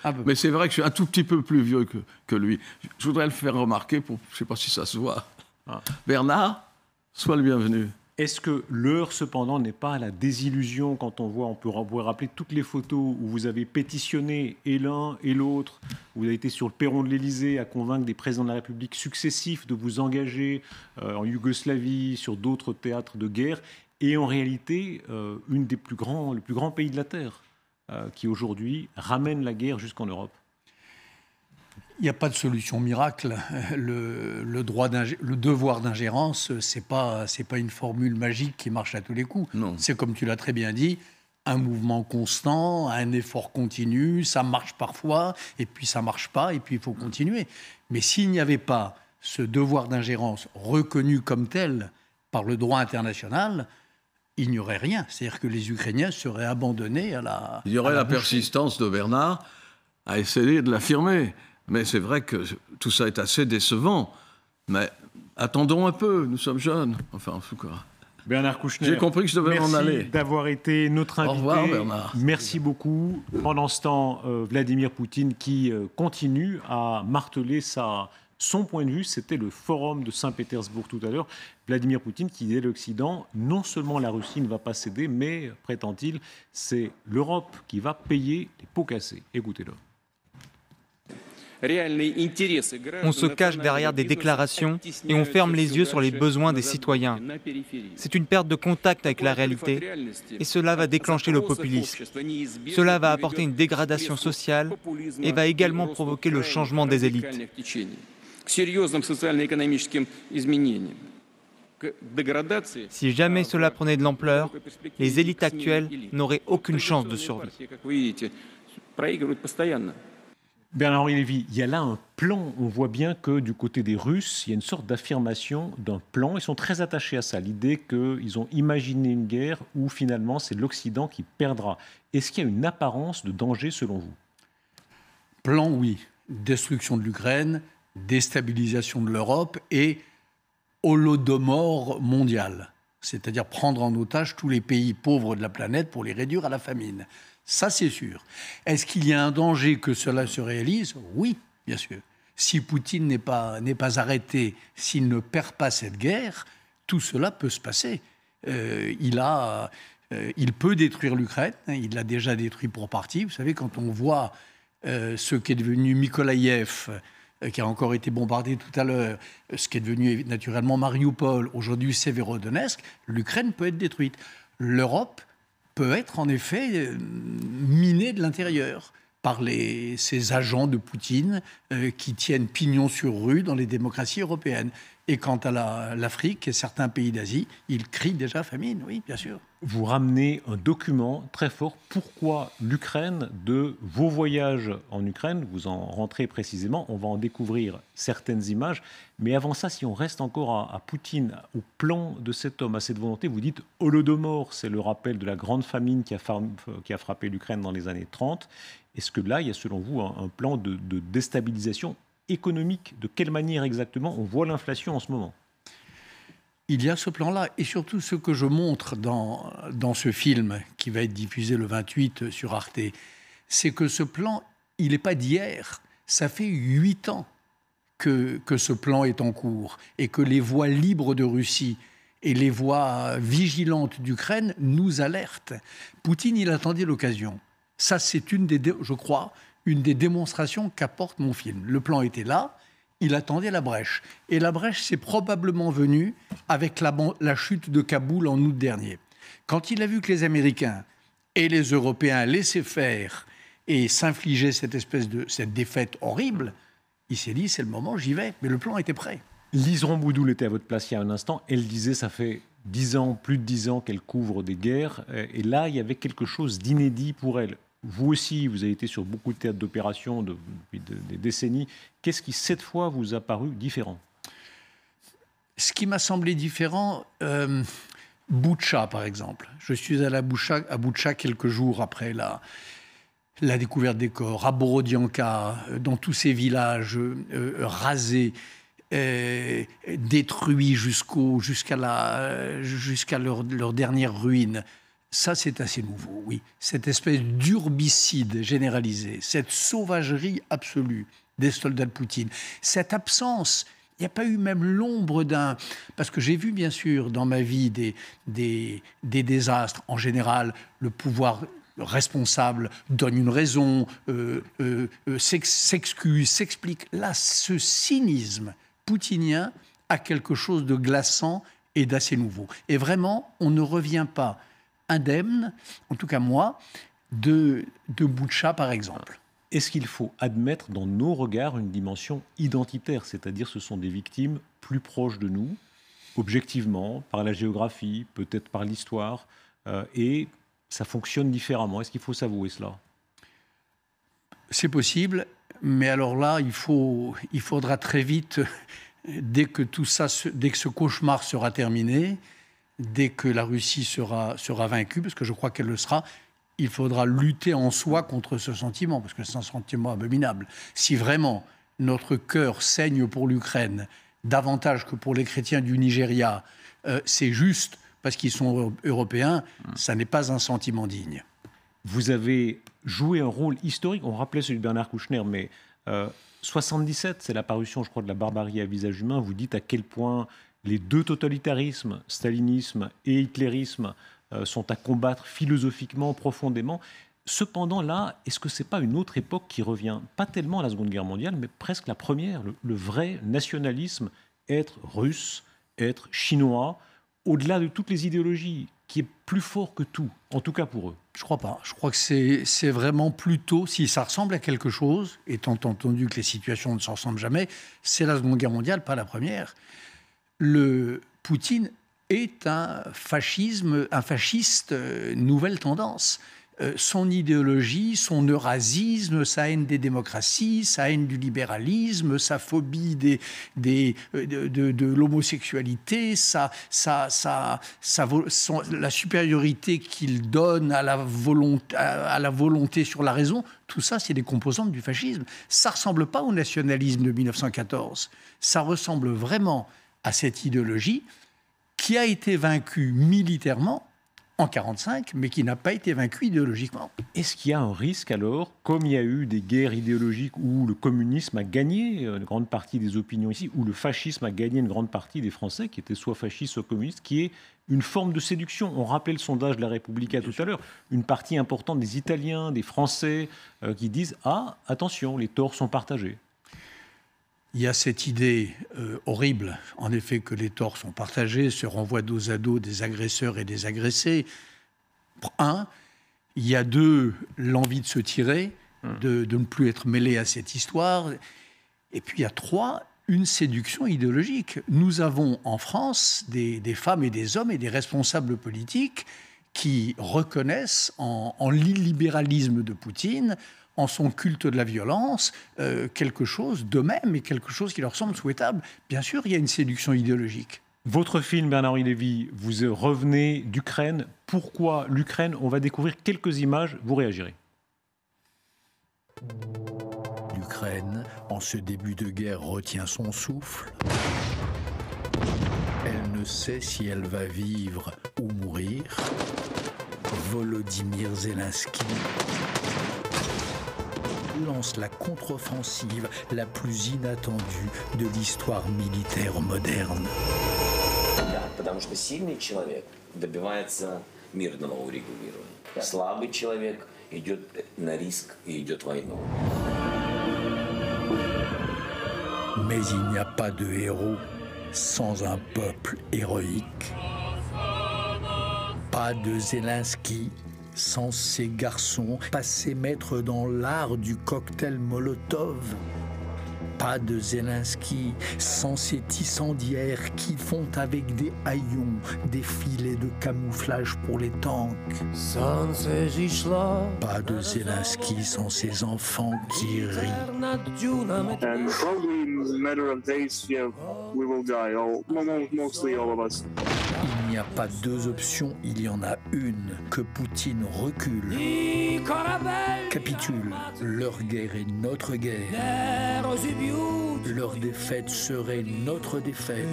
Un peu. Mais c'est vrai que je suis un tout petit peu plus vieux que lui. Je voudrais le faire remarquer, je ne sais pas si ça se voit. Ah. Bernard, sois le bienvenu. Est-ce que l'heure, cependant, n'est pas à la désillusion quand on peut rappeler toutes les photos où vous avez pétitionné et l'un et l'autre, vous avez été sur le perron de l'Élysée à convaincre des présidents de la République successifs de vous engager en Yougoslavie, sur d'autres théâtres de guerre, et en réalité, le plus grand pays de la Terre, qui aujourd'hui ramène la guerre jusqu'en Europe? Il n'y a pas de solution miracle. Le devoir d'ingérence, c'est pas une formule magique qui marche à tous les coups. Non. C'est comme tu l'as très bien dit, un mouvement constant, un effort continu. Ça marche parfois, et puis ça marche pas, et puis il faut continuer. Mais s'il n'y avait pas ce devoir d'ingérence reconnu comme tel par le droit international, il n'y aurait rien. C'est-à-dire que les Ukrainiens seraient abandonnés à la... Il y aurait la boucherie. persistance de Bernard à essayer de l'affirmer. Mais c'est vrai que tout ça est assez décevant. Mais attendons un peu, nous sommes jeunes. Enfin, en tout cas. Bernard Kouchner, J'ai compris que je devais m'en aller. Merci d'avoir été notre invité. Au revoir, Bernard. Merci beaucoup. Pendant ce temps, Vladimir Poutine qui continue à marteler son point de vue. C'était le forum de Saint-Pétersbourg tout à l'heure. Vladimir Poutine qui disait l'Occident, non seulement la Russie ne va pas céder, mais, prétend-il, c'est l'Europe qui va payer les pots cassés. Écoutez-le. On se cache derrière des déclarations et on ferme les yeux sur les besoins des citoyens. C'est une perte de contact avec la réalité et cela va déclencher le populisme. Cela va apporter une dégradation sociale et va également provoquer le changement des élites. Si jamais cela prenait de l'ampleur, les élites actuelles n'auraient aucune chance de survie. Bernard-Henri Lévy, il y a là un plan. On voit bien que du côté des Russes, il y a une sorte d'affirmation d'un plan. Ils sont très attachés à ça, l'idée qu'ils ont imaginé une guerre où finalement c'est l'Occident qui perdra. Est-ce qu'il y a une apparence de danger selon vous? Plan, oui. Destruction de l'Ukraine, déstabilisation de l'Europe et holodomor mondial. C'est-à-dire prendre en otage tous les pays pauvres de la planète pour les réduire à la famine. Ça, c'est sûr. Est-ce qu'il y a un danger que cela se réalise? Oui, bien sûr. Si Poutine n'est pas arrêté, s'il ne perd pas cette guerre, tout cela peut se passer. Il peut détruire l'Ukraine. Il l'a déjà détruit pour partie. Vous savez, quand on voit ce qu'est devenu Mykolaïev, qui a encore été bombardé tout à l'heure, ce qui est devenu naturellement Mariupol, aujourd'hui Sévérodonetsk, l'Ukraine peut être détruite. L'Europe peut être en effet minée de l'intérieur par ces agents de Poutine qui tiennent pignon sur rue dans les démocraties européennes. Et quant à l'Afrique et certains pays d'Asie, ils crient déjà famine, oui, bien sûr. Vous ramenez un document très fort. Pourquoi l'Ukraine? De vos voyages en Ukraine, vous en rentrez précisément, on va en découvrir certaines images. Mais avant ça, si on reste encore à Poutine, au plan de cet homme, à cette volonté, vous dites Holodomor, c'est le rappel de la grande famine qui a frappé l'Ukraine dans les années 30. Est-ce que là, il y a selon vous un plan de déstabilisation économique? De quelle manière exactement? On voit l'inflation en ce moment. Il y a ce plan-là, et surtout ce que je montre dans ce film qui va être diffusé le 28 sur Arte, c'est que ce plan, il n'est pas d'hier. Ça fait 8 ans que ce plan est en cours et que les voies libres de Russie et les voies vigilantes d'Ukraine nous alertent. Poutine, il attendait l'occasion. Ça, c'est je crois, une des démonstrations qu'apporte mon film. Le plan était là. Il attendait la brèche. Et la brèche, c'est probablement venu avec la chute de Kaboul en août dernier. Quand il a vu que les Américains et les Européens laissaient faire et s'infligeaient cette défaite horrible, il s'est dit, c'est le moment, j'y vais. Mais le plan était prêt. Lise Ramboudou était à votre place il y a un instant. Elle disait, ça fait 10 ans, plus de 10 ans qu'elle couvre des guerres. Et là, il y avait quelque chose d'inédit pour elle. Vous aussi, vous avez été sur beaucoup de théâtres d'opération depuis des décennies. Qu'est-ce qui, cette fois, vous a paru différent? Ce qui m'a semblé différent, Boutcha, par exemple. Je suis allé à Boutcha quelques jours après la découverte des corps, à Borodianka, dans tous ces villages rasés, détruits jusqu'à leur dernière ruine. Ça, c'est assez nouveau, oui. Cette espèce d'urbicide généralisé, cette sauvagerie absolue des soldats de Poutine, cette absence, il n'y a pas eu même l'ombre d'un... Parce que j'ai vu, bien sûr, dans ma vie, des désastres. En général, le pouvoir responsable donne une raison, s'excuse, s'explique. Là, ce cynisme poutinien a quelque chose de glaçant et d'assez nouveau. Et vraiment, on ne revient pas indemne, en tout cas moi, de Boutcha, par exemple. Est-ce qu'il faut admettre dans nos regards une dimension identitaire, c'est-à-dire ce sont des victimes plus proches de nous, objectivement, par la géographie, peut-être par l'histoire, et ça fonctionne différemment. Est-ce qu'il faut s'avouer cela ? C'est possible, mais alors là, il faudra très vite, dès que ce cauchemar sera terminé, dès que la Russie sera vaincue, parce que je crois qu'elle le sera, il faudra lutter en soi contre ce sentiment, parce que c'est un sentiment abominable. Si vraiment notre cœur saigne pour l'Ukraine, davantage que pour les chrétiens du Nigeria, c'est juste parce qu'ils sont européens, ça n'est pas un sentiment digne. Vous avez joué un rôle historique, on rappelait celui de Bernard Kouchner, mais 77, c'est la parution, je crois, de La barbarie à visage humain. Vous dites à quel point les deux totalitarismes, stalinisme et hitlérisme, sont à combattre philosophiquement, profondément. Cependant, là, est-ce que ce n'est pas une autre époque qui revient, pas tellement à la Seconde Guerre mondiale, mais presque la première, le vrai nationalisme, être russe, être chinois, au-delà de toutes les idéologies, qui est plus fort que tout, en tout cas pour eux? Je crois pas. Je crois que c'est vraiment plutôt, si ça ressemble à quelque chose, étant entendu que les situations ne s'en ressemblent jamais, c'est la Seconde Guerre mondiale, pas la première. Le Poutine est un fasciste nouvelle tendance. Son idéologie, son eurasisme, sa haine des démocraties, sa haine du libéralisme, sa phobie de l'homosexualité, la supériorité qu'il donne à la volonté sur la raison, tout ça, c'est des composantes du fascisme. Ça ne ressemble pas au nationalisme de 1914. Ça ressemble vraiment à cette idéologie qui a été vaincue militairement en 1945, mais qui n'a pas été vaincue idéologiquement. Est-ce qu'il y a un risque alors, comme il y a eu des guerres idéologiques où le communisme a gagné une grande partie des opinions ici, où le fascisme a gagné une grande partie des Français, qui étaient soit fascistes, soit communistes, qui est une forme de séduction? On rappelait le sondage de la Repubblica tout à l'heure. Une partie importante des Italiens, des Français, qui disent « Ah, attention, les torts sont partagés ». Il y a cette idée horrible, en effet, que les torts sont partagés, se renvoient dos à dos des agresseurs et des agressés. Un, il y a deux, l'envie de se tirer, de ne plus être mêlé à cette histoire. Et puis il y a trois, une séduction idéologique. Nous avons en France des femmes et des hommes et des responsables politiques qui reconnaissent en l'illibéralisme de Poutine, en son culte de la violence, quelque chose d'eux-mêmes et quelque chose qui leur semble souhaitable. Bien sûr, il y a une séduction idéologique. Votre film, Bernard-Henri Lévy, vous revenez d'Ukraine. Pourquoi l'Ukraine? On va découvrir quelques images, vous réagirez. L'Ukraine, en ce début de guerre, retient son souffle. Elle ne sait si elle va vivre ou mourir. Volodymyr Zelensky lance la contre-offensive la plus inattendue de l'histoire militaire moderne. Потому что сильный человек добивается мирного урегулирования. Слабый человек идет на риск и идет в войну. Mais il n'y a pas de héros sans un peuple héroïque. Pas de Zelensky sans ces garçons passés maîtres dans l'art du cocktail Molotov. Pas de Zelensky sans ces tissandières qui font avec des haillons des filets de camouflage pour les tanks. Pas de Zelensky sans ces enfants qui rient. And probably in a matter of days, yeah, we will die. Mostly all of us. Il n'y a pas deux options, il y en a une. Que Poutine recule, capitule. Leur guerre est notre guerre. Leur défaite serait notre défaite.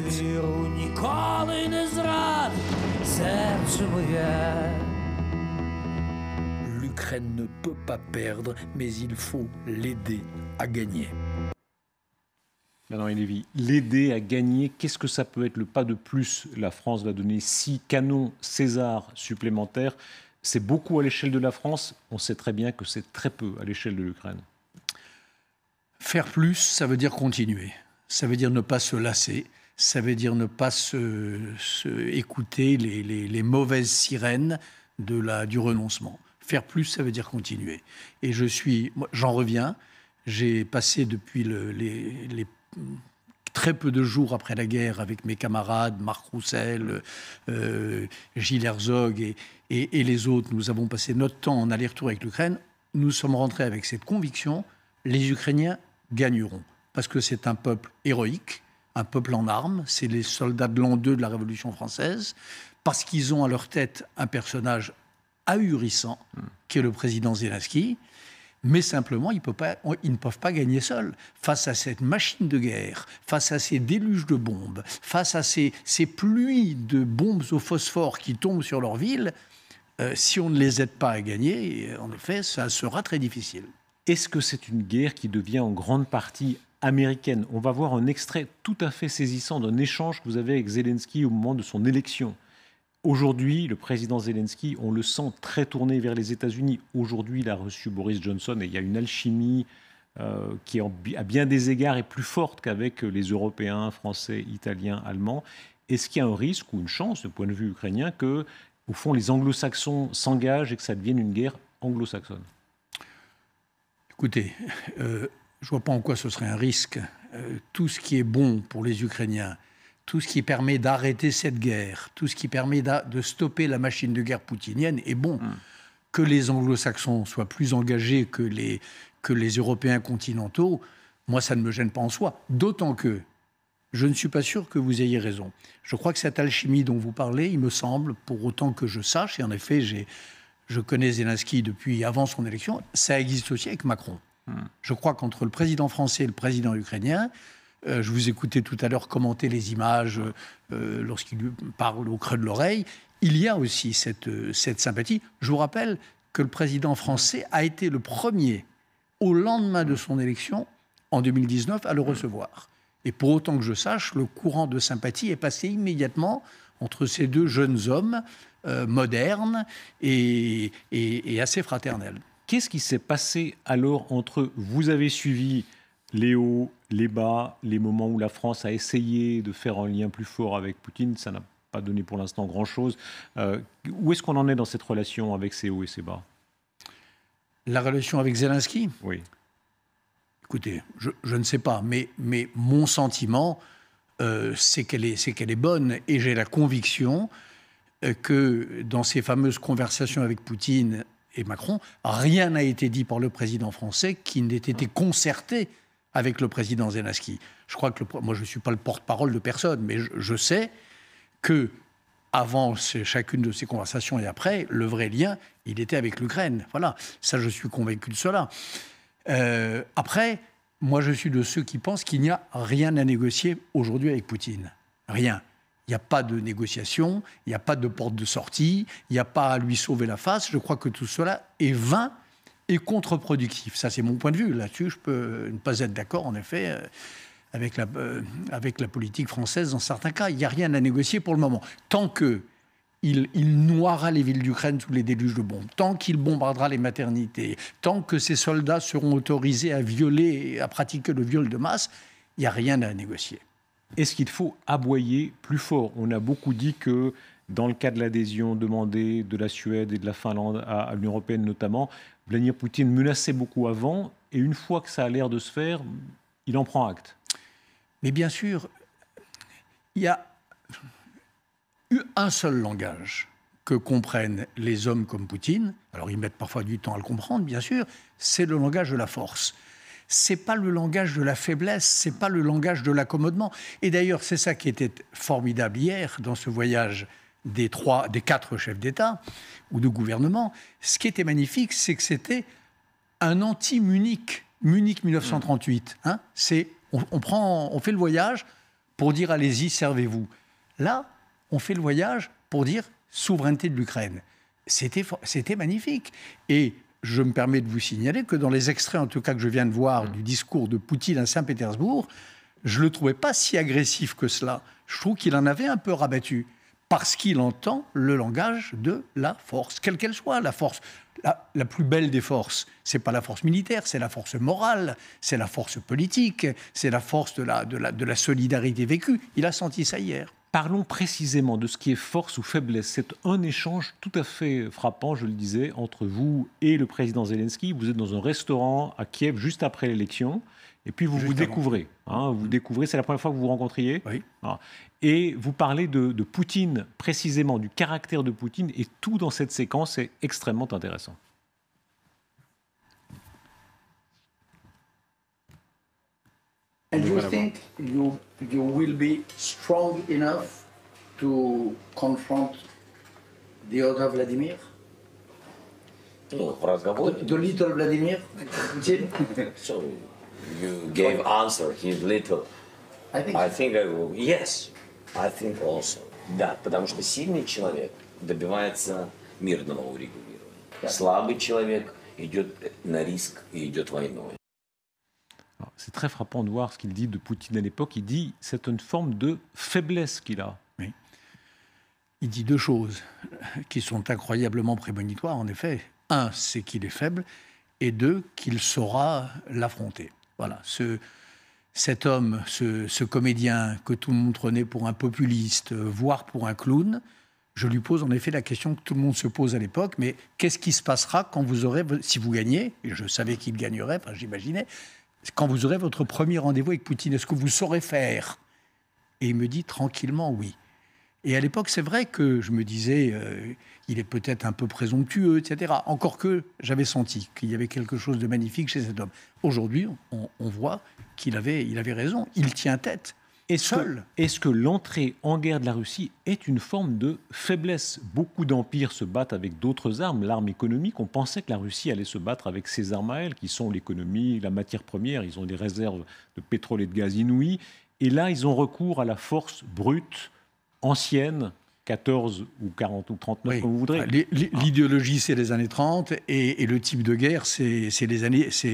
L'Ukraine ne peut pas perdre, mais il faut l'aider à gagner. Bernard Lévy, l'aider à gagner, qu'est-ce que ça peut être le pas de plus? La France va donner 6 canons César supplémentaires. C'est beaucoup à l'échelle de la France. On sait très bien que c'est très peu à l'échelle de l'Ukraine. Faire plus, ça veut dire continuer. Ça veut dire ne pas se lasser. Ça veut dire ne pas écouter les mauvaises sirènes du renoncement. Faire plus, ça veut dire continuer. Et j'en reviens. J'ai passé depuis les très peu de jours après la guerre avec mes camarades, Marc Roussel, Gilles Herzog et les autres. Nous avons passé notre temps en aller-retour avec l'Ukraine. Nous sommes rentrés avec cette conviction, les Ukrainiens gagneront. Parce que c'est un peuple héroïque, un peuple en armes. C'est les soldats de l'an 2 de la Révolution française. Parce qu'ils ont à leur tête un personnage ahurissant, qui est le président Zelensky. Mais simplement, ils ne peuvent pas gagner seuls. Face à cette machine de guerre, face à ces déluges de bombes, face à ces pluies de bombes au phosphore qui tombent sur leur ville, si on ne les aide pas à gagner, en effet, ça sera très difficile. Est-ce que c'est une guerre qui devient en grande partie américaine? On va voir un extrait tout à fait saisissant d'un échange que vous avez avec Zelensky au moment de son élection. Aujourd'hui, le président Zelensky, on le sent très tourné vers les États-Unis. Aujourd'hui, il a reçu Boris Johnson et il y a une alchimie qui, à bien des égards, est plus forte qu'avec les Européens, Français, Italiens, Allemands. Est-ce qu'il y a un risque ou une chance, du point de vue ukrainien, que, au fond, les anglo-saxons s'engagent et que ça devienne une guerre anglo-saxonne? Écoutez, je ne vois pas en quoi ce serait un risque. Tout ce qui est bon pour les Ukrainiens, tout ce qui permet d'arrêter cette guerre, tout ce qui permet de stopper la machine de guerre poutinienne est bon. Que les anglo-saxons soient plus engagés que les Européens continentaux, moi, ça ne me gêne pas en soi. D'autant que je ne suis pas sûr que vous ayez raison. Je crois que cette alchimie dont vous parlez, il me semble, pour autant que je sache, et en effet, je connais Zelensky depuis avant son élection, ça existe aussi avec Macron. Je crois qu'entre le président français et le président ukrainien, je vous écoutais tout à l'heure commenter les images lorsqu'il lui parle au creux de l'oreille. Il y a aussi cette sympathie. Je vous rappelle que le président français a été le premier, au lendemain de son élection, en 2019, à le recevoir. Et pour autant que je sache, le courant de sympathie est passé immédiatement entre ces deux jeunes hommes modernes et assez fraternels. Qu'est-ce qui s'est passé alors entre eux? Vous avez suivi les hauts, les bas, les moments où la France a essayé de faire un lien plus fort avec Poutine, ça n'a pas donné pour l'instant grand-chose. Où est-ce qu'on en est dans cette relation avec ces hauts et ces bas? La relation avec Zelensky? Oui. Écoutez, je ne sais pas, mais mon sentiment, c'est qu'elle est bonne. Et j'ai la conviction que dans ces fameuses conversations avec Poutine et Macron, rien n'a été dit par le président français qui n'ait été concerté avec le président Zelensky. Je crois que moi, je ne suis pas le porte-parole de personne, mais je sais que avant chacune de ces conversations et après, le vrai lien, il était avec l'Ukraine. Voilà, ça, je suis convaincu de cela. Après, moi, je suis de ceux qui pensent qu'il n'y a rien à négocier aujourd'hui avec Poutine. Rien. Il n'y a pas de négociation, il n'y a pas de porte de sortie, il n'y a pas à lui sauver la face. Je crois que tout cela est vain et contre-productif. Ça, c'est mon point de vue. Là-dessus, je peux ne pas être d'accord, en effet, avec la politique française dans certains cas. Il n'y a rien à négocier pour le moment. Tant qu'il noiera les villes d'Ukraine sous les déluges de bombes, tant qu'il bombardera les maternités, tant que ces soldats seront autorisés à violer, à pratiquer le viol de masse, il n'y a rien à négocier. Est-ce qu'il faut aboyer plus fort? On a beaucoup dit que dans le cas de l'adhésion demandée de la Suède et de la Finlande à l'Union européenne notamment, Vladimir Poutine menaçait beaucoup avant, et une fois que ça a l'air de se faire, il en prend acte. Mais bien sûr, il y a eu un seul langage que comprennent les hommes comme Poutine. Alors ils mettent parfois du temps à le comprendre, bien sûr. C'est le langage de la force. C'est pas le langage de la faiblesse, c'est pas le langage de l'accommodement. Et d'ailleurs, c'est ça qui était formidable hier dans ce voyage des 4 chefs d'État ou de gouvernement. Ce qui était magnifique, c'est que c'était un anti-Munich, Munich 1938. Hein, on fait le voyage pour dire allez-y, servez-vous. Là, on fait le voyage pour dire souveraineté de l'Ukraine. C'était magnifique. Et je me permets de vous signaler que dans les extraits, en tout cas que je viens de voir, du discours de Poutine à Saint-Pétersbourg, je ne le trouvais pas si agressif que cela. Je trouve qu'il en avait un peu rabattu, parce qu'il entend le langage de la force, quelle qu'elle soit, la force. La plus belle des forces, ce n'est pas la force militaire, c'est la force morale, c'est la force politique, c'est la force de la solidarité vécue. Il a senti ça hier. Parlons précisément de ce qui est force ou faiblesse. C'est un échange tout à fait frappant, je le disais, entre vous et le président Zelensky. Vous êtes dans un restaurant à Kiev juste après l'élection, et puis vous vous découvrez. Vous découvrez, c'est la première fois que vous vous rencontriez. Oui. Et vous parlez de Poutine, précisément, du caractère de Poutine, et tout dans cette séquence est extrêmement intéressant. And you think you will be strong enough to confront the other Vladimir? Ну, в разговоре. The little Vladimir? Putin? So you gave answer, he's little. I think I think I will. Yes, I think also. Да, потому что сильный человек добивается мирного урегулирования. Слабый человек идет на риск и идет войной. C'est très frappant de voir ce qu'il dit de Poutine à l'époque. Il dit c'est une forme de faiblesse qu'il a. Oui. Il dit deux choses qui sont incroyablement prémonitoires, en effet. Un, c'est qu'il est faible, et deux, qu'il saura l'affronter. Voilà. Cet homme, ce comédien que tout le monde prenait pour un populiste, voire pour un clown, je lui pose en effet la question que tout le monde se pose à l'époque, mais qu'est-ce qui se passera quand vous aurez, si vous gagnez, et je savais qu'il gagnerait, enfin j'imaginais, quand vous aurez votre premier rendez-vous avec Poutine, est-ce que vous saurez faire? Et il me dit tranquillement oui. Et à l'époque, c'est vrai que je me disais, il est peut-être un peu présomptueux, etc. Encore que j'avais senti qu'il y avait quelque chose de magnifique chez cet homme. Aujourd'hui, on voit qu'il avait raison. Il tient tête. Est-ce que l'entrée en guerre de la Russie est une forme de faiblesse? Beaucoup d'empires se battent avec d'autres armes, l'arme économique. On pensait que la Russie allait se battre avec ses armes à elle, qui sont l'économie, la matière première. Ils ont des réserves de pétrole et de gaz inouïes. Et là, ils ont recours à la force brute, ancienne, 14 ou 40 ou 39, oui, comme vous voudrez. L'idéologie, c'est les années 30, et le type de guerre, c'est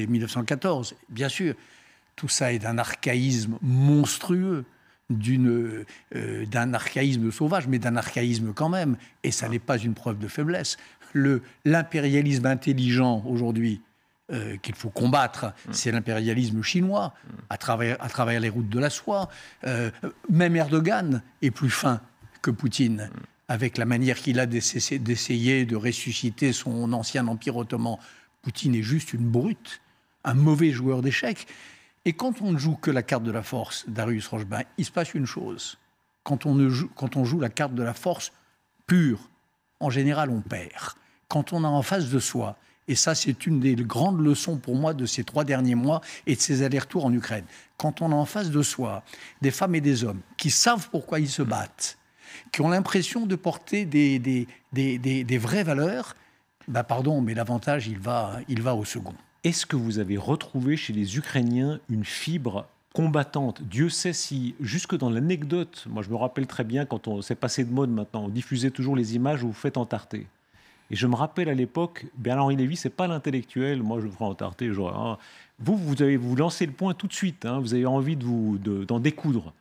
1914, bien sûr. Tout ça est d'un archaïsme monstrueux, d'un archaïsme sauvage, mais d'un archaïsme quand même. Et ça n'est pas une preuve de faiblesse. L'impérialisme intelligent aujourd'hui qu'il faut combattre, c'est l'impérialisme chinois, à travers les routes de la soie. Même Erdogan est plus fin que Poutine, avec la manière qu'il a d'essayer de ressusciter son ancien empire ottoman. Poutine est juste une brute, un mauvais joueur d'échecs. Et quand on ne joue que la carte de la force, Darius Rochebin, il se passe une chose. Quand on joue la carte de la force pure, en général, on perd. Quand on a en face de soi, et ça, c'est une des grandes leçons pour moi de ces 3 derniers mois et de ces allers-retours en Ukraine. Quand on a en face de soi des femmes et des hommes qui savent pourquoi ils se battent, qui ont l'impression de porter des vraies valeurs, bah pardon, mais l'avantage, il va au second. Est-ce que vous avez retrouvé chez les Ukrainiens une fibre combattante? Dieu sait si, jusque dans l'anecdote, moi je me rappelle très bien quand on s'est passé de mode maintenant, on diffusait toujours les images où vous faites entarter. Et je me rappelle à l'époque, Bernard-Henri Lévy, c'est pas l'intellectuel, moi je ferai entarter, vous lancez le point tout de suite, hein, vous avez envie d'en découdre.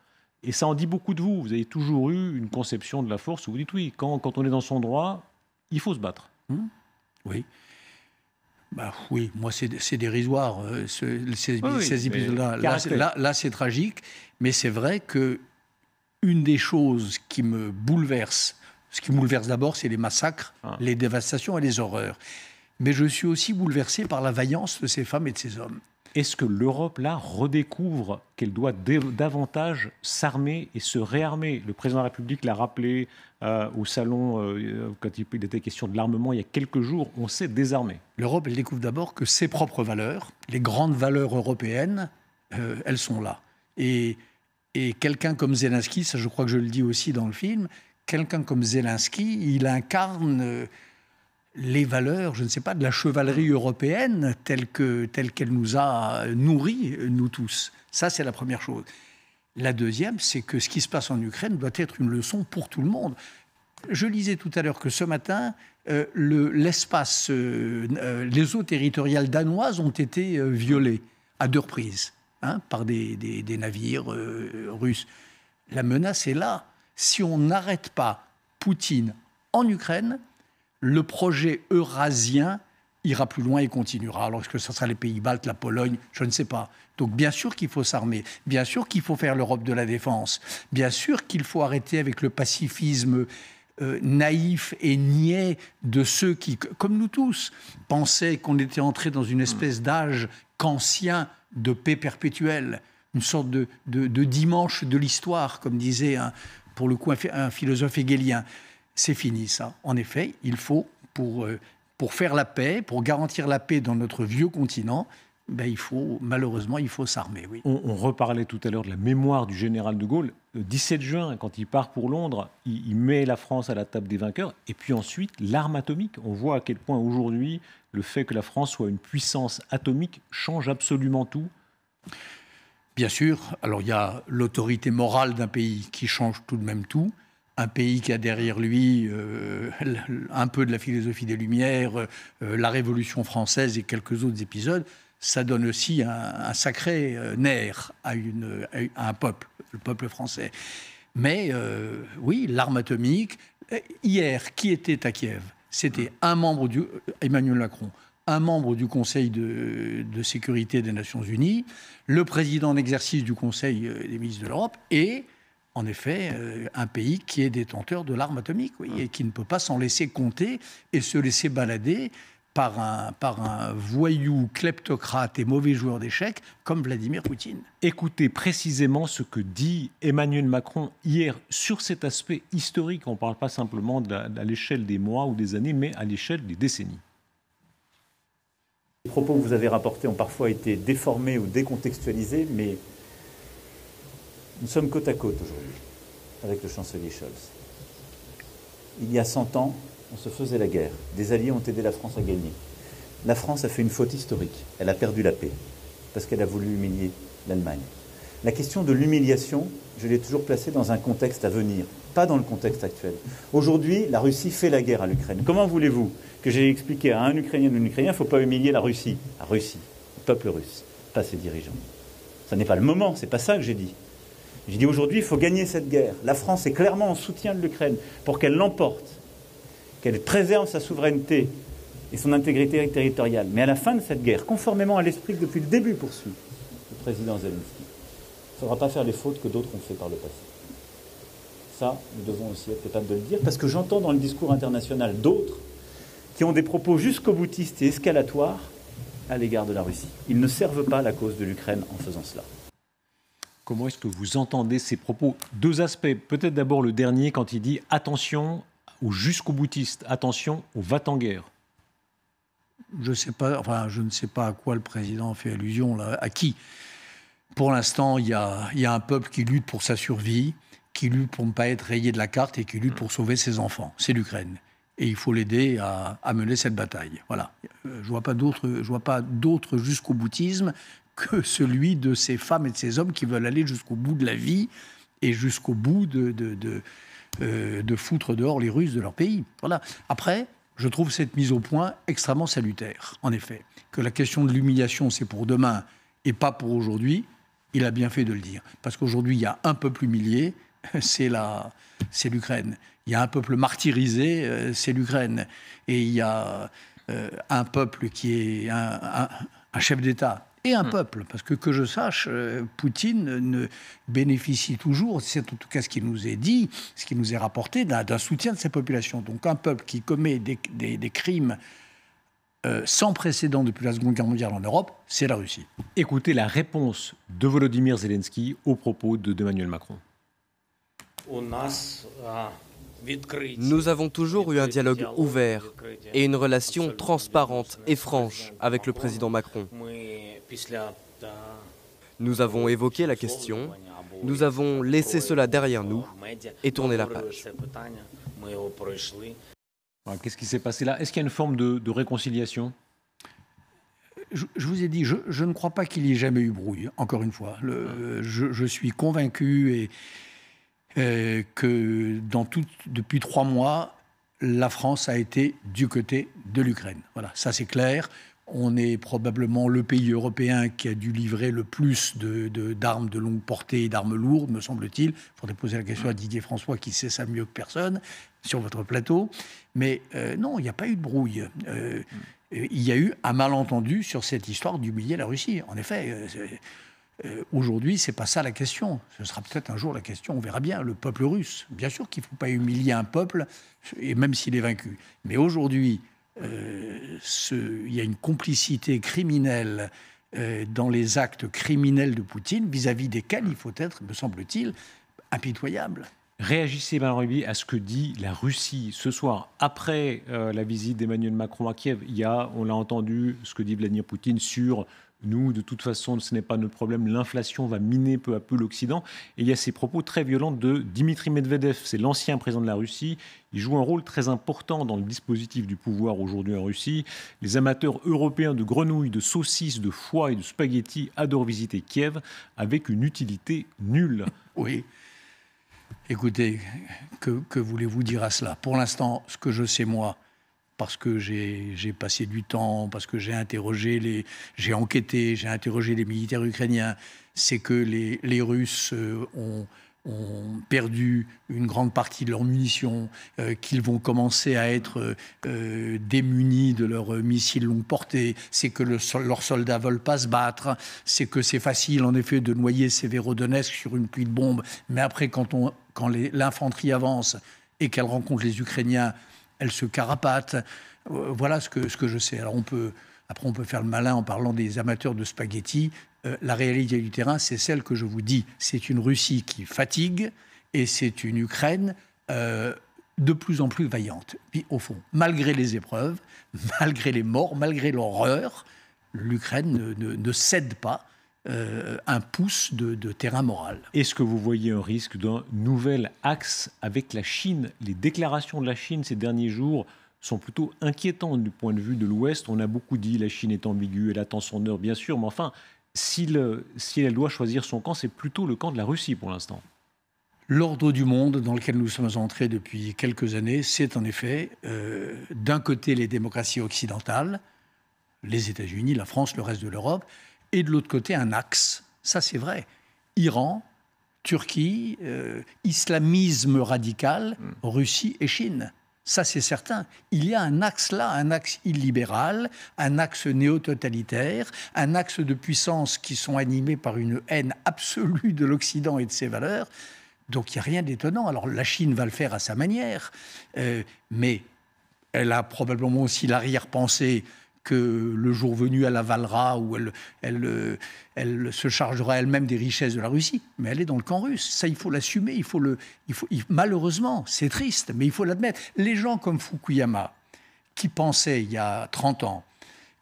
Et ça en dit beaucoup de vous. Vous avez toujours eu une conception de la force où vous dites oui, quand on est dans son droit, il faut se battre. Oui. Bah oui, moi c'est dérisoire ces épisodes-là. Là, c'est tragique, mais c'est vrai que une des choses qui me bouleverse, ce qui me bouleverse d'abord, c'est les massacres, les dévastations et les horreurs. Mais je suis aussi bouleversé par la vaillance de ces femmes et de ces hommes. Est-ce que l'Europe, là, redécouvre qu'elle doit davantage s'armer et se réarmer? Le président de la République l'a rappelé au salon, quand il était question de l'armement il y a quelques jours, on s'est désarmé. L'Europe, elle découvre d'abord que ses propres valeurs, les grandes valeurs européennes, elles sont là. Et quelqu'un comme Zelensky, ça je crois que je le dis aussi dans le film, quelqu'un comme Zelensky, il incarne les valeurs, je ne sais pas, de la chevalerie européenne telle qu'elle nous a nourris, nous tous. Ça, c'est la première chose. La deuxième, c'est que ce qui se passe en Ukraine doit être une leçon pour tout le monde. Je lisais tout à l'heure que ce matin, l'espace, les eaux territoriales danoises ont été violées à 2 reprises par des navires russes. La menace est là. Si on n'arrête pas Poutine en Ukraine, le projet eurasien ira plus loin et continuera. Alors, est-ce que ce sera les pays baltes, la Pologne? Je ne sais pas. Donc, bien sûr qu'il faut s'armer. Bien sûr qu'il faut faire l'Europe de la défense. Bien sûr qu'il faut arrêter avec le pacifisme naïf et niais de ceux qui, comme nous tous, pensaient qu'on était entré dans une espèce d'âge kantien de paix perpétuelle, une sorte de dimanche de l'histoire, comme disait pour le coup un philosophe hegélien. C'est fini ça. En effet, il faut, pour faire la paix, pour garantir la paix dans notre vieux continent, malheureusement, il faut s'armer. Oui. On reparlait tout à l'heure de la mémoire du général de Gaulle. Le 17 juin, quand il part pour Londres, il met la France à la table des vainqueurs. Et puis ensuite, l'arme atomique. On voit à quel point aujourd'hui, le fait que la France soit une puissance atomique change absolument tout. Bien sûr. Alors, il y a l'autorité morale d'un pays qui change tout de même tout. Un pays qui a derrière lui un peu de la philosophie des Lumières, la Révolution française et quelques autres épisodes. Ça donne aussi un sacré nerf à un peuple, le peuple français. Mais oui, l'arme atomique. Hier, qui était à Kiev? C'était Emmanuel Macron, un membre du Conseil de sécurité des Nations Unies, le président en exercice du Conseil des ministres de l'Europe et, en effet, un pays qui est détenteur de l'arme atomique, oui, et qui ne peut pas s'en laisser compter et se laisser balader par un voyou kleptocrate et mauvais joueur d'échecs comme Vladimir Poutine. Écoutez précisément ce que dit Emmanuel Macron hier sur cet aspect historique. On ne parle pas simplement à l'échelle des mois ou des années, mais à l'échelle des décennies. Les propos que vous avez rapportés ont parfois été déformés ou décontextualisés, mais nous sommes côte à côte aujourd'hui avec le chancelier Scholz. Il y a 100 ans, on se faisait la guerre. Des alliés ont aidé la France à gagner. La France a fait une faute historique. Elle a perdu la paix parce qu'elle a voulu humilier l'Allemagne. La question de l'humiliation, je l'ai toujours placée dans un contexte à venir, pas dans le contexte actuel. Aujourd'hui, la Russie fait la guerre à l'Ukraine. Comment voulez-vous que j'ai expliqué à un Ukrainien ou une Ukrainienne, il ne faut pas humilier la Russie? La Russie, le peuple russe, pas ses dirigeants. Ça n'est pas le moment, c'est pas ça que j'ai dit. J'ai dit aujourd'hui, il faut gagner cette guerre. La France est clairement en soutien de l'Ukraine pour qu'elle l'emporte, qu'elle préserve sa souveraineté et son intégrité territoriale. Mais à la fin de cette guerre, conformément à l'esprit que depuis le début poursuit le président Zelensky, il ne faudra pas faire les fautes que d'autres ont fait par le passé. Ça, nous devons aussi être capables de le dire, parce que j'entends dans le discours international d'autres qui ont des propos jusqu'au boutiste et escalatoires à l'égard de la Russie. Ils ne servent pas la cause de l'Ukraine en faisant cela. Comment est-ce que vous entendez ces propos? 2 aspects. Peut-être d'abord le dernier, quand il dit « attention » ou jusqu'au boutiste, attention au va-t-en-guerre. Je ne sais pas à quoi le président fait allusion, là, à qui. Pour l'instant, il y a un peuple qui lutte pour sa survie, qui lutte pour ne pas être rayé de la carte et qui lutte pour sauver ses enfants. C'est l'Ukraine. Et il faut l'aider à mener cette bataille. Voilà. Je vois pas d'autre jusqu'au boutisme que celui de ces femmes et de ces hommes qui veulent aller jusqu'au bout de la vie et jusqu'au bout de foutre dehors les Russes de leur pays. Voilà. Après, je trouve cette mise au point extrêmement salutaire, en effet. Que la question de l'humiliation, c'est pour demain et pas pour aujourd'hui, il a bien fait de le dire. Parce qu'aujourd'hui, il y a un peuple humilié, c'est l'Ukraine. Il y a un peuple martyrisé, c'est l'Ukraine. Et il y a un peuple qui est un chef d'État. Et un peuple, parce que je sache, Poutine ne bénéficie toujours, c'est en tout cas ce qui nous est dit, ce qui nous est rapporté, d'un soutien de sa population. Donc un peuple qui commet des crimes sans précédent depuis la Seconde Guerre mondiale en Europe, c'est la Russie. Écoutez la réponse de Volodymyr Zelensky aux propos d'Emmanuel Macron. Nous avons toujours eu un dialogue ouvert et une relation transparente et franche avec le président Macron. Nous avons évoqué la question, nous avons laissé cela derrière nous et tourné la page. Qu'est-ce qui s'est passé là? Est-ce qu'il y a une forme de réconciliation? Je vous ai dit, je ne crois pas qu'il y ait jamais eu brouille, encore une fois. Je suis convaincu que depuis 3 mois, la France a été du côté de l'Ukraine. Voilà, ça c'est clair. On est probablement le pays européen qui a dû livrer le plus d'armes de longue portée et d'armes lourdes, me semble-t-il. Il faudrait poser la question à Didier François, qui sait ça mieux que personne, sur votre plateau. Mais non, il n'y a pas eu de brouille. Il y a eu un malentendu sur cette histoire d'humilier la Russie. En effet, aujourd'hui, ce n'est pas ça la question. Ce sera peut-être un jour la question, on verra bien. Le peuple russe, bien sûr qu'il ne faut pas humilier un peuple, et même s'il est vaincu. Mais aujourd'hui, il y a une complicité criminelle dans les actes criminels de Poutine, vis-à-vis desquels il faut être, me semble-t-il, impitoyable. Réagissez, Bernard Olivier, à ce que dit la Russie ce soir. Après la visite d'Emmanuel Macron à Kiev, on l'a entendu, ce que dit Vladimir Poutine sur nous, de toute façon, ce n'est pas notre problème, l'inflation va miner peu à peu l'Occident. Et il y a ces propos très violents de Dimitri Medvedev, c'est l'ancien président de la Russie. Il joue un rôle très important dans le dispositif du pouvoir aujourd'hui en Russie. Les amateurs européens de grenouilles, de saucisses, de foie et de spaghettis adorent visiter Kiev avec une utilité nulle. Oui. Écoutez, que voulez-vous dire à cela? Pour l'instant, ce que je sais, moi, parce que j'ai passé du temps, parce que j'ai enquêté, j'ai interrogé les militaires ukrainiens, c'est que les Russes ont perdu une grande partie de leurs munitions, qu'ils vont commencer à être démunis de leurs missiles longue portée, c'est que leurs soldats ne veulent pas se battre, c'est que c'est facile en effet de noyer Severodonetsk sur une pluie de bombes, mais après quand l'infanterie avance et qu'elle rencontre les Ukrainiens, elle se carapate. Voilà ce que je sais. Alors on peut faire le malin en parlant des amateurs de spaghettis. La réalité du terrain, c'est celle que je vous dis. C'est une Russie qui fatigue et c'est une Ukraine de plus en plus vaillante. Puis au fond, malgré les épreuves, malgré les morts, malgré l'horreur, l'Ukraine ne cède pas un pouce de terrain moral. Est-ce que vous voyez un risque d'un nouvel axe avec la Chine? Les déclarations de la Chine ces derniers jours sont plutôt inquiétantes du point de vue de l'Ouest. On a beaucoup dit la Chine est ambiguë, elle attend son heure, bien sûr, mais enfin, si elle doit choisir son camp, c'est plutôt le camp de la Russie pour l'instant. L'ordre du monde dans lequel nous sommes entrés depuis quelques années, c'est en effet, d'un côté, les démocraties occidentales, les États-Unis, la France, le reste de l'Europe, et de l'autre côté, un axe. Ça, c'est vrai. Iran, Turquie, islamisme radical, Russie et Chine. Ça, c'est certain. Il y a un axe là, un axe illibéral, un axe néo-totalitaire, un axe de puissances qui sont animés par une haine absolue de l'Occident et de ses valeurs. Donc, il n'y a rien d'étonnant. Alors, la Chine va le faire à sa manière, mais elle a probablement aussi l'arrière-pensée que le jour venu, elle avalera ou elle se chargera elle-même des richesses de la Russie. Mais elle est dans le camp russe. Ça, il faut l'assumer. Malheureusement, c'est triste, mais il faut l'admettre. Les gens comme Fukuyama, qui pensaient il y a 30 ans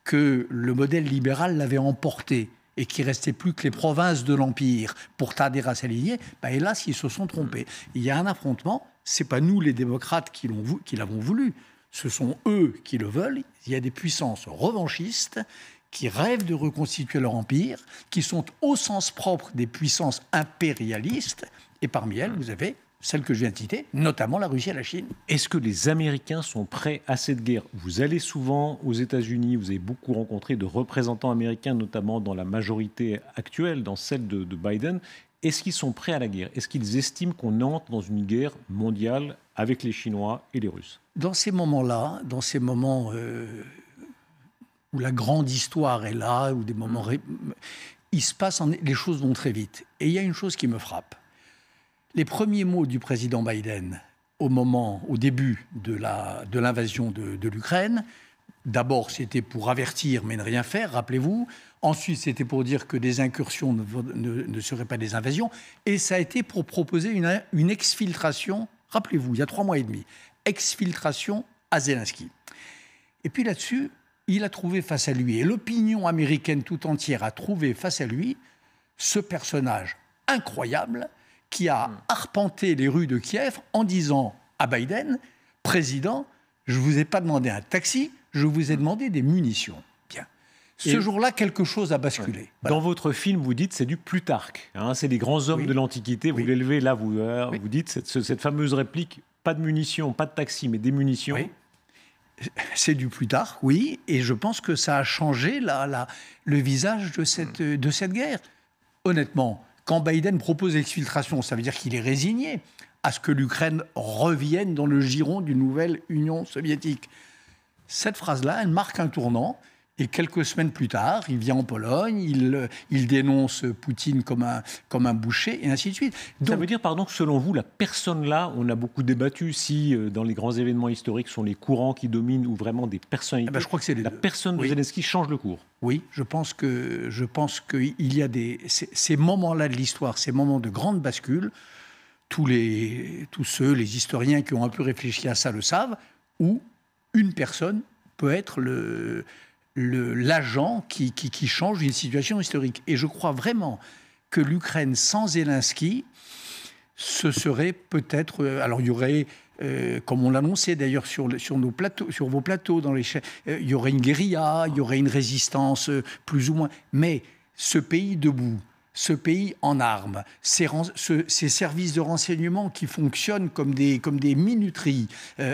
que le modèle libéral l'avait emporté et qu'il ne restait plus que les provinces de l'Empire pour tarder à s'aligner, hélas, ils se sont trompés. Il y a un affrontement. Ce n'est pas nous, les démocrates, qui l'avons voulu. Ce sont eux qui le veulent. Il y a des puissances revanchistes qui rêvent de reconstituer leur empire, qui sont au sens propre des puissances impérialistes. Et parmi elles, vous avez celles que je viens de citer, notamment la Russie et la Chine. Est-ce que les Américains sont prêts à cette guerre? Vous allez souvent aux États-Unis, vous avez beaucoup rencontré de représentants américains, notamment dans la majorité actuelle, dans celle de Biden. Est-ce qu'ils sont prêts à la guerre? Est-ce qu'ils estiment qu'on entre dans une guerre mondiale avec les Chinois et les Russes? Dans ces moments-là, dans ces moments où la grande histoire est là, où des moments... il se passe... les choses vont très vite. Et il y a une chose qui me frappe. Les premiers mots du président Biden au début de l'invasion de l'Ukraine, d'abord c'était pour avertir mais ne rien faire, rappelez-vous. Ensuite c'était pour dire que des incursions ne seraient pas des invasions. Et ça a été pour proposer une exfiltration, rappelez-vous, il y a 3 mois et demi, exfiltration à Zelensky. Et puis là-dessus, il a trouvé face à lui, et l'opinion américaine tout entière a trouvé face à lui ce personnage incroyable qui a arpenté les rues de Kiev en disant à Biden, « Président, je ne vous ai pas demandé un taxi, je vous ai demandé des munitions. » Bien. Ce jour-là, quelque chose a basculé. Ouais. Voilà. Dans votre film, vous dites c'est du Plutarque. Hein, c'est les grands hommes de l'Antiquité. Vous l'élevez là, vous dites cette fameuse réplique, pas de munitions, pas de taxi, mais des munitions. Oui. C'est du Plutarque, oui, et je pense que ça a changé le visage de cette guerre. Honnêtement, quand Biden propose l'exfiltration, ça veut dire qu'il est résigné à ce que l'Ukraine revienne dans le giron d'une nouvelle Union soviétique. Cette phrase-là, elle marque un tournant. Et quelques semaines plus tard, il vient en Pologne, il dénonce Poutine comme un boucher, et ainsi de suite. Donc, ça veut dire, pardon, que selon vous, la personne-là, on a beaucoup débattu si dans les grands événements historiques sont les courants qui dominent ou vraiment des personnalités. Je crois que c'est les deux. La personne de Zelensky change le cours. Oui, je pense qu'il y a ces moments-là de l'histoire, ces moments de grande bascule, tous les historiens qui ont un peu réfléchi à ça le savent, où une personne peut être l'agent qui change une situation historique. Et je crois vraiment que l'Ukraine sans Zelensky, ce serait peut-être... alors il y aurait, comme on l'annonçait d'ailleurs sur vos plateaux, il y aurait une guérilla, il y aurait une résistance plus ou moins. Mais ce pays debout, ce pays en armes, ces services de renseignement qui fonctionnent comme des minuteries,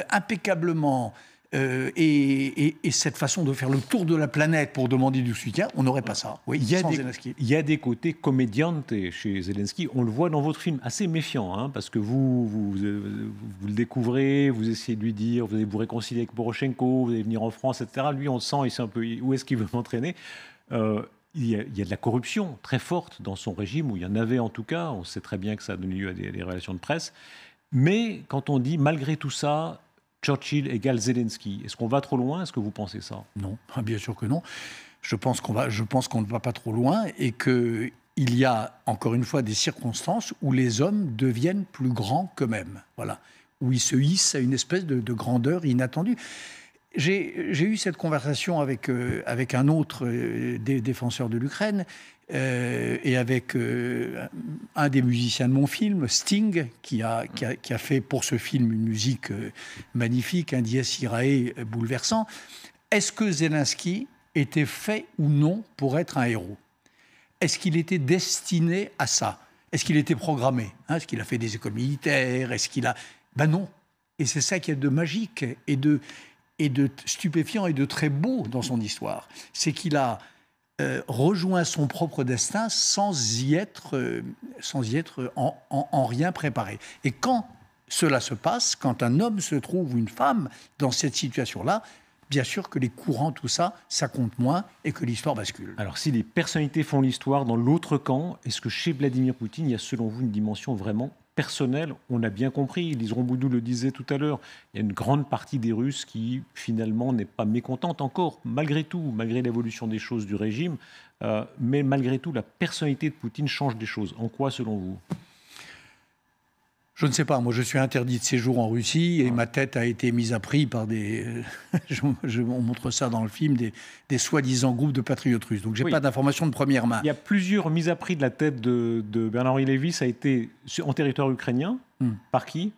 impeccablement... et cette façon de faire le tour de la planète pour demander du soutien, on n'aurait pas ça. Oui, il y a des côtés comédiantes chez Zelensky. On le voit dans votre film, assez méfiant, hein, parce que vous le découvrez, vous essayez de lui dire, vous allez vous réconcilier avec Poroshenko, vous allez venir en France, etc. Lui, on le sent, il sait un peu où est-ce qu'il veut m'entraîner. Il y a de la corruption très forte dans son régime, où il y en avait en tout cas. On sait très bien que ça a donné lieu à des relations de presse. Mais quand on dit, malgré tout ça, Churchill égale Zelensky. Est-ce qu'on va trop loin? Est-ce que vous pensez ça? Non, bien sûr que non. Je pense qu'on ne va pas trop loin et qu'il y a, encore une fois, des circonstances où les hommes deviennent plus grands qu'eux-mêmes. Voilà. Où ils se hissent à une espèce de grandeur inattendue. J'ai eu cette conversation avec un autre des défenseurs de l'Ukraine et avec un des musiciens de mon film, Sting, qui a fait pour ce film une musique magnifique, un Dies Irae bouleversant. Est-ce que Zelensky était fait ou non pour être un héros? Est-ce qu'il était destiné à ça? Est-ce qu'il était programmé? Est-ce qu'il a fait des écoles militaires? Est-ce qu'il a... Ben non. Et c'est ça qui est de magique et de stupéfiant et de très beau dans son histoire. C'est qu'il a rejoint son propre destin sans y être en rien préparé. Et quand cela se passe, quand un homme se trouve ou une femme dans cette situation-là, bien sûr que les courants, tout ça, ça compte moins et que l'histoire bascule. Alors, si les personnalités font l'histoire dans l'autre camp, est-ce que chez Vladimir Poutine, il y a selon vous une dimension vraiment personnelle? On a bien compris, Lise Romboudou le disait tout à l'heure, il y a une grande partie des Russes qui, finalement, n'est pas mécontente encore, malgré tout, malgré l'évolution des choses du régime, mais malgré tout, la personnalité de Poutine change des choses. En quoi, selon vous? Je ne sais pas, moi je suis interdit de séjour en Russie et ma tête a été mise à prix par on montre ça dans le film, des soi-disant groupes de patriotes russes. Donc j'ai pas d'informations de première main. Il y a plusieurs mises à prix de la tête de Bernard-Henri Lévy, ça a été en territoire ukrainien. Par qui?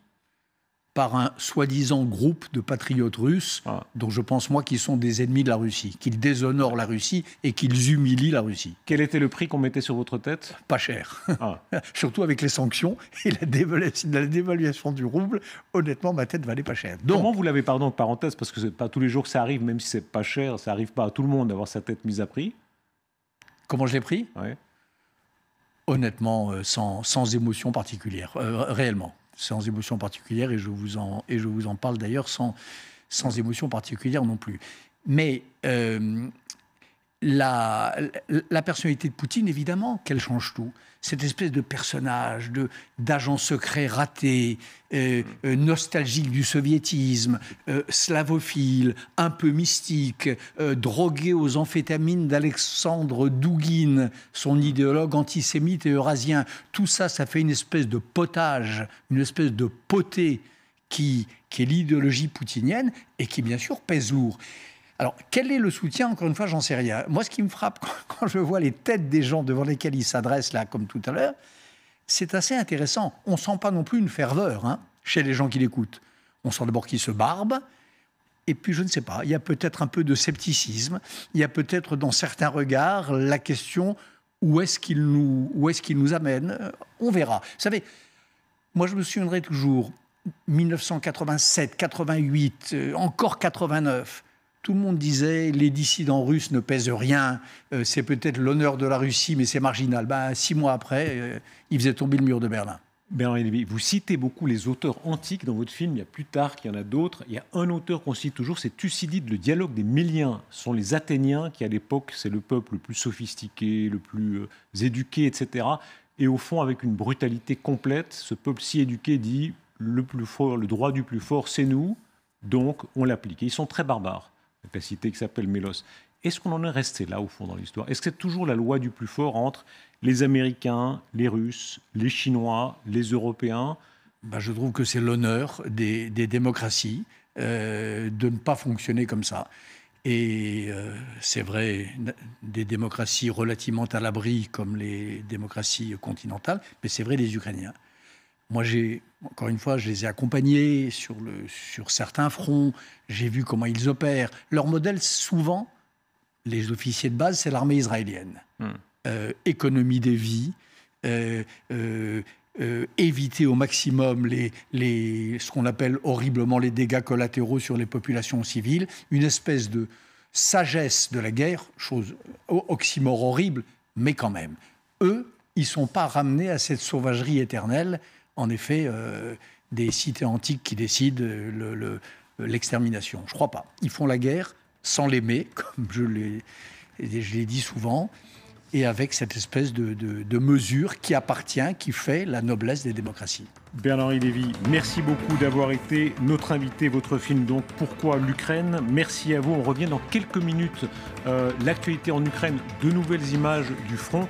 Par un soi-disant groupe de patriotes russes, dont je pense moi qu'ils sont des ennemis de la Russie, qu'ils déshonorent la Russie et qu'ils humilient la Russie. Quel était le prix qu'on mettait sur votre tête? Pas cher. Surtout avec les sanctions et la dévaluation du rouble, honnêtement, ma tête valait pas cher. Donc, comment vous l'avez, pardon, parenthèse, parce que c'est pas tous les jours que ça arrive, même si c'est pas cher, ça arrive pas à tout le monde d'avoir sa tête mise à prix. Comment je l'ai pris? Honnêtement, sans émotion particulière, réellement. Sans émotion particulière, et je vous en parle d'ailleurs sans émotion particulière non plus. Mais la personnalité de Poutine, évidemment, qu'elle change tout. Cette espèce de personnage, d'agent secret raté, nostalgique du soviétisme, slavophile, un peu mystique, drogué aux amphétamines d'Alexandre Douguine, son idéologue antisémite et eurasien. Tout ça, ça fait une espèce de potage, une espèce de potée qui est l'idéologie poutinienne et qui, bien sûr, pèse lourd. Alors, quel est le soutien? Encore une fois, j'en sais rien. Moi, ce qui me frappe quand je vois les têtes des gens devant lesquels ils s'adressent, là, comme tout à l'heure, c'est assez intéressant. On ne sent pas non plus une ferveur chez les gens qui l'écoutent. On sent d'abord qu'ils se barbent. Et puis, je ne sais pas, il y a peut-être un peu de scepticisme. Il y a peut-être dans certains regards la question où est-ce qu'il nous amène. On verra. Vous savez, moi, je me souviendrai toujours 1987, 88, encore 89. Tout le monde disait les dissidents russes ne pèsent rien. C'est peut-être l'honneur de la Russie, mais c'est marginal. 6 mois après, ils faisaient tomber le mur de Berlin. Bernard Lévy, vous citez beaucoup les auteurs antiques dans votre film. Il y a Plutarque, il y en a d'autres. Il y a un auteur qu'on cite toujours, c'est Thucydide, le dialogue des Méliens. Ce sont les Athéniens qui, à l'époque, c'est le peuple le plus sophistiqué, le plus éduqué, etc. Et au fond, avec une brutalité complète, ce peuple si éduqué dit le plus fort, le droit du plus fort, c'est nous, donc on l'applique. Et ils sont très barbares, avec la cité qui s'appelle Mélos. Est-ce qu'on en est resté là, au fond, dans l'histoire? Est-ce que c'est toujours la loi du plus fort entre les Américains, les Russes, les Chinois, les Européens? Je trouve que c'est l'honneur des démocraties de ne pas fonctionner comme ça. Et c'est vrai, des démocraties relativement à l'abri, comme les démocraties continentales, mais c'est vrai des Ukrainiens. Moi, encore une fois, je les ai accompagnés sur certains fronts. J'ai vu comment ils opèrent. Leur modèle, souvent, les officiers de base, c'est l'armée israélienne. Économie des vies, éviter au maximum ce qu'on appelle horriblement les dégâts collatéraux sur les populations civiles, une espèce de sagesse de la guerre, chose oxymore horrible, mais quand même. Eux, ils ne sont pas ramenés à cette sauvagerie éternelle, en effet, des cités antiques qui décident l'extermination. Je ne crois pas. Ils font la guerre sans l'aimer, comme je l'ai dit souvent, et avec cette espèce de mesure qui fait la noblesse des démocraties. Bernard-Henri Lévy, merci beaucoup d'avoir été notre invité. Votre film, donc, Pourquoi l'Ukraine? Merci à vous. On revient dans quelques minutes. L'actualité en Ukraine, de nouvelles images du front.